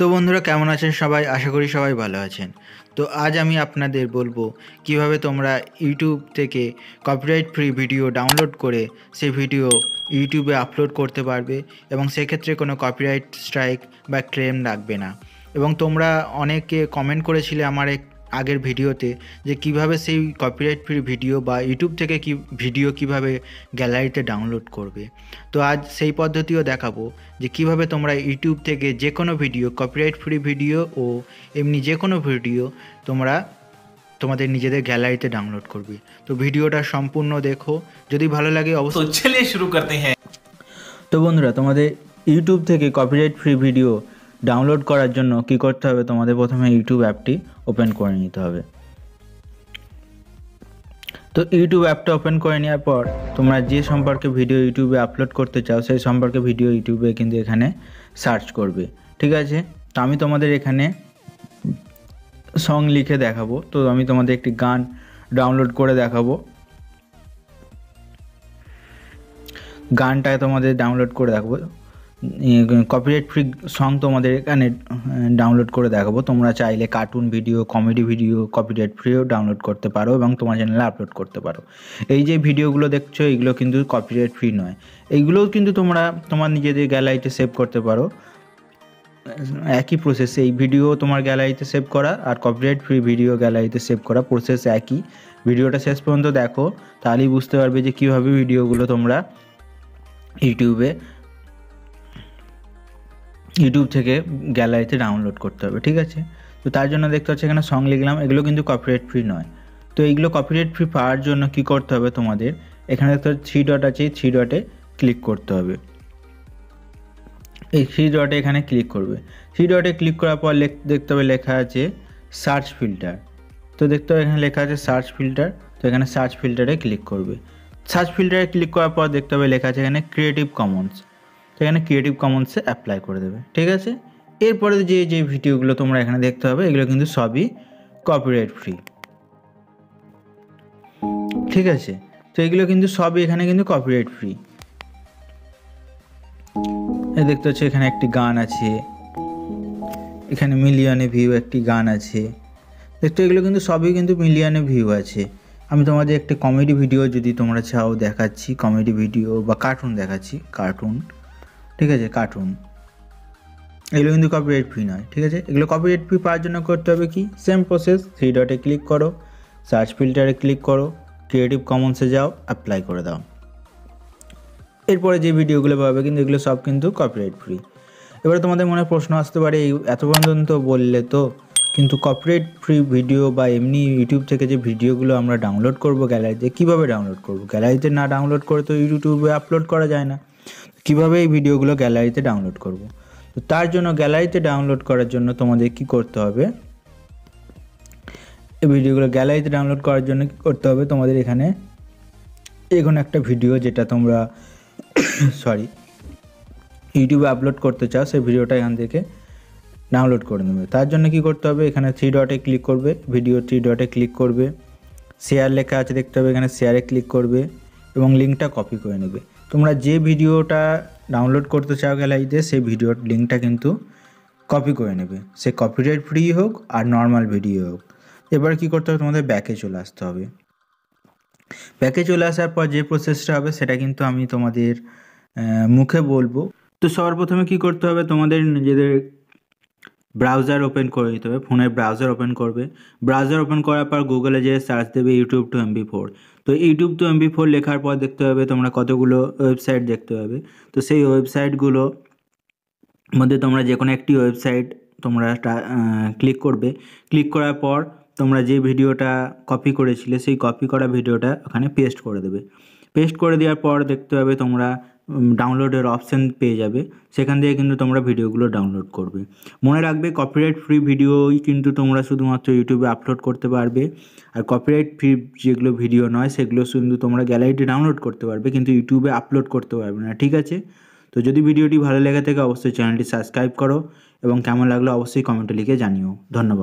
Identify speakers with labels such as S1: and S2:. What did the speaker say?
S1: তো বন্ধুরা কেমন আছেন সবাই? আশা করি সবাই ভালো আছেন। তো আজ আমি আপনাদের বলবো কিভাবে তোমরা ইউটিউব থেকে কপিরাইট ফ্রি ভিডিও ডাউনলোড করে সেই ভিডিও ইউটিউবে আপলোড করতে পারবে এবং সেক্ষেত্রে কোনো কপিরাইট স্ট্রাইক বা ক্লেম লাগবে না। এবং তোমরা অনেকে কমেন্ট করেছিলে আমার আগের ভিডিওতে যে কিভাবে সেই কপিরাইট ফ্রি ভিডিও বা ইউটিউব থেকে ভিডিও কিভাবে গ্যালারিতে ডাউনলোড করবে। তো আজ সেই পদ্ধতিও দেখাবো যে কিভাবে তোমরা ইউটিউব থেকে যে কোনো ভিডিও, কপিরাইট ফ্রি ভিডিও ও এমনি যে কোনো ভিডিও তোমরা তোমাদের নিজেদের গ্যালারিতে ডাউনলোড করবে। তো ভিডিওটা সম্পূর্ণ দেখো, যদি ভালো লাগে অবশ্যই।
S2: तो चलिए शुरू करते हैं।
S1: তো বন্ধুরা, তোমাদের ইউটিউব থেকে কপিরাইট ফ্রি ভিডিও ডাউনলোড করার জন্য কি করতে হবে, তোমাদের প্রথমে ইউটিউব অ্যাপটি ওপেন করে নিতে হবে। তো ইউটিউব অ্যাপটা ওপেন করে নেওয়ার পর তোমরা যে সম্পর্কে ভিডিও ইউটিউবে আপলোড করতে চাও সেই সম্পর্কে ভিডিও ইউটিউবে কিন্তু এখানে সার্চ করবে, ঠিক আছে। তো আমি তোমাদের এখানে সং লিখে দেখাবো। তো আমি তোমাদের একটি গান ডাউনলোড করে দেখাবো। গানটা তোমাদের ডাউনলোড করে দেখাবো, কপিরাইট ফ্রি সং তোমাদের এখানে ডাউনলোড করে দেখাবো। তোমরা চাইলে cartoon video, comedy video copyright ফ্রিও ডাউনলোড করতে পারো এবং তোমার চ্যানেলে আপলোড করতে পারো। এই যে ভিডিওগুলো দেখছো এগুলো কিন্তু কপিরাইট ফ্রি নয়, এইগুলোও কিন্তু তোমরা তোমার নিজেদের গ্যালারিতে সেভ করতে পারো। একই প্রসেসে এই ভিডিও তোমার গ্যালারিতে সেভ করা আর কপিরাইট ফ্রি ভিডিও গ্যালারিতে সেভ করা প্রসেস একই। ভিডিওটা শেষ পর্যন্ত দেখো, তাহলেই বুঝতে পারবে যে কীভাবে ভিডিওগুলো তোমরা ইউটিউব থেকে গ্যালারিতে ডাউনলোড করতে হবে, ঠিক আছে। তো তার জন্য দেখতে পাচ্ছি এখানে সং লিখলাম, এগুলো কিন্তু কপিরাইট ফ্রি নয়। তো এইগুলো কপিরাইট ফ্রি পাওয়ার জন্য কি করতে হবে, তোমাদের এখানে দেখতে পাচ্ছি 3 ডট আছে, এই 3 ডটে ক্লিক করতে হবে। এই 3 ডটে এখানে ক্লিক করবে। 3 ডটে ক্লিক করার পর দেখতে হবে লেখা আছে সার্চ ফিল্টার। তো দেখতে হবে এখানে লেখা আছে সার্চ ফিল্টার। তো এখানে সার্চ ফিল্টারে ক্লিক করবে। সার্চ ফিল্টারে ক্লিক করার পর দেখতে হবে লেখা আছে এখানে ক্রিয়েটিভ কমন্স। তো এখানে ক্রিয়েটিভ কমন্সে অ্যাপ্লাই করে দেবে, ঠিক আছে। এরপরে যে ভিডিওগুলো তোমরা এখানে দেখতে হবে এগুলো কিন্তু সবই কপিরাইট ফ্রি, ঠিক আছে। তো এগুলো কিন্তু সবই এখানে কিন্তু কপিরাইট ফ্রি। এই দেখতে হচ্ছে এখানে একটি গান আছে, এখানে মিলিয়নে ভিউ একটি গান আছে। দেখতে এগুলো কিন্তু সবই কিন্তু মিলিয়নে ভিউ আছে। আমি তোমাদের একটি কমেডি ভিডিও যদি তোমরা চাও দেখাচ্ছি, কমেডি ভিডিও বা কার্টুন দেখাচ্ছি, কার্টুন, ঠিক আছে। কার্টুন এগুলো কিন্তু কপিরাইট ফ্রি নয়, ঠিক আছে। এগুলো কপিরাইট ফ্রি পাওয়ার জন্য করতে হবে কি, সেম প্রসেস। 3 ডটে ক্লিক করো, সার্চ ফিল্টারে ক্লিক করো, ক্রিয়েটিভ কমন্সে যাও, অ্যাপ্লাই করে দাও। এরপরে যে ভিডিওগুলো পাবে কিন্তু এগুলো সব কিন্তু কপিরাইট ফ্রি। এবারে তোমাদের মনে প্রশ্ন আসতে পারে, এই এত পর্যন্ত বললে তো, কিন্তু কপিরাইট ফ্রি ভিডিও বা এমনি ইউটিউব থেকে যে ভিডিওগুলো আমরা ডাউনলোড করব গ্যালারিতে, কীভাবে ডাউনলোড করব? গ্যালারিতে না ডাউনলোড করে তো ইউটিউবে আপলোড করা যায় না। কীভাবে এই ভিডিওগুলো গ্যালারিতে ডাউনলোড করব? তো তার জন্য গ্যালারিতে ডাউনলোড করার জন্য তোমাদের কি করতে হবে, এই ভিডিওগুলো গ্যালারিতে ডাউনলোড করার জন্য কি করতে হবে, তোমাদের এখানে একটা ভিডিও যেটা তোমরা ইউটিউবে আপলোড করতে চাও সেই ভিডিওটা এখান থেকে ডাউনলোড করে নেবে। তার জন্য কি করতে হবে, এখানে 3 ডটে ক্লিক করবে, ভিডিও 3 ডটে ক্লিক করবে, শেয়ার লেখা আছে দেখতে হবে, এখানে শেয়ারে ক্লিক করবে এবং লিঙ্কটা কপি করে নেবে। তোমরা যে ভিডিওটা ডাউনলোড করতে চাও গ্যালারিতে সেই ভিডিওর লিঙ্কটা কিন্তু কপি করে নেবে, সে কপিরাইট ফ্রি হোক আর নর্মাল ভিডিও হোক। এবার কি করতে হবে, তোমাদের ব্যাকে চলে আসতে হবে। ব্যাকে চলে আসার পর যে প্রসেসটা হবে সেটা কিন্তু আমি তোমাদের মুখে বলবো। তো সবার প্রথমে কি করতে হবে, তোমাদের নিজেদের ব্রাউজার ওপেন করে দিতে হবে, ফোনের ব্রাউজার ওপেন করবে। ব্রাউজার ওপেন করার পর গুগলে যেয়ে সার্চ দেবে ইউটিউব টু MP4। তো ইউটিউব টু MP4 লেখার পর দেখতে হবে তোমরা কতগুলো ওয়েবসাইট দেখতে পাবে। তো সেই ওয়েবসাইটগুলো মধ্যে তোমরা যে কোনো একটি ওয়েবসাইট তোমরা ক্লিক করবে। ক্লিক করার পর তোমরা যে ভিডিওটা কপি করেছিলে সেই কপি করা ভিডিওটা ওখানে পেস্ট করে দেবে। পেস্ট করে দেওয়ার পর দেখতে পাবে তোমরা ডাউনলোডের অপশান পেয়ে যাবে, সেখান থেকে কিন্তু তোমরা ভিডিওগুলো ডাউনলোড করবে। মনে রাখবে কপিরাইট ফ্রি ভিডিওই কিন্তু তোমরা শুধুমাত্র ইউটিউবে আপলোড করতে পারবে, আর কপিরাইট ফ্রি যেগুলো ভিডিও নয় সেগুলো শুধু তোমরা গ্যালারিতে ডাউনলোড করতে পারবে কিন্তু ইউটিউবে আপলোড করতে পারবে না, ঠিক আছে। তো যদি ভিডিওটি ভালো লেগে থাকে অবশ্যই চ্যানেলটি সাবস্ক্রাইব করো এবং কেমন লাগলো অবশ্যই কমেন্টে লিখে জানিও। ধন্যবাদ।